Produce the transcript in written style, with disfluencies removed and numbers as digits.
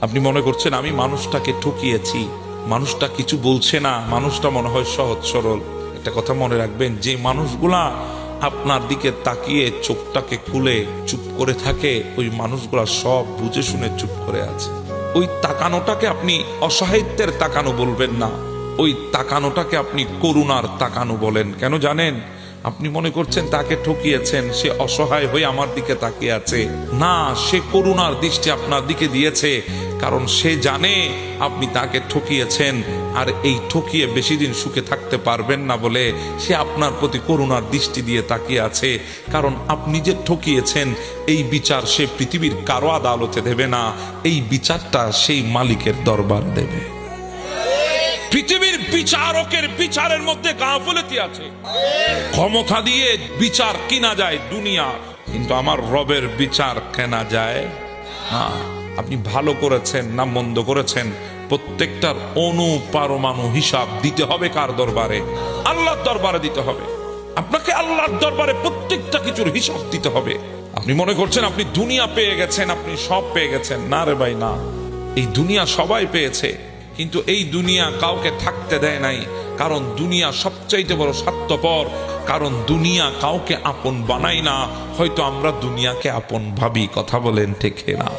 আপনি মনে করছেন আমি মানুষটাকে ঠকিয়েছি, মানুষটা কিছু বলছে না, মানুষটা মনে হয় সহজ সরল। একটা কথা মনে রাখবেন, যে মানুষগুলা আপনার দিকে তাকিয়ে চোখটাকে খুলে চুপ করে থাকে, ওই মানুষগুলা সব বুঝে শুনে চুপ করে আছে। ওই তাকানোটাকে আপনি অসহায়িত্বের তাকানো বলবেন না, ওই তাকানোটাকে আপনি করুণার তাকানো বলেন। কেন জানেন? আপনি মনে করছেন তাকে ঠকিয়েছেন, সে অসহায় হয়ে আমার দিকে তাকিয়ে আছে। না, সে করুণার দৃষ্টি আপনার দিকে দিয়েছে, কারণ সে জানে আপনি তাকে ঠকিয়েছেন, আর এই ঠকিয়ে বেশি দিন সুখে থাকতে পারবেন না বলে সে আপনার প্রতি করুণার দৃষ্টি দিয়ে তাকিয়ে আছে। কারণ আপনি যে ঠকিয়েছেন, এই বিচার সে পৃথিবীর কারো আদালতে দেবে না, এই বিচারটা সেই মালিকের দরবারে দেবে। পৃথিবীর বিচারকের বিচারের মধ্যে গাফিলতি আছে। ক্ষমতা দিয়ে বিচার কিনা যায় দুনিয়া, কিন্তু আমার রবের বিচার কেনা যায় না। আপনি ভালো করেছেন না মন্দ করেছেন, প্রত্যেকটার অনুপারমাণু হিসাব দিতে হবে কার দরবারে? আল্লাহর দরবারে দিতে হবে। আপনাকে আল্লাহর দরবারে প্রত্যেকটা কিছুর হিসাব দিতে হবে। আপনি মনে করছেন আপনি দুনিয়া পেয়ে গেছেন, আপনি সব পেয়ে গেছেন। না রে ভাই, না। এই দুনিয়া সবাই পেয়েছে, কিন্তু এই দুনিয়া কাউকে থাকতে দেয় নাই। কারণ দুনিয়া সবচাইতে বড় স্বার্থপর, কারণ দুনিয়া কাউকে আপন বানায় না। হয়তো আমরা দুনিয়াকে আপন ভাবি। কথা বলেন ঠিক না?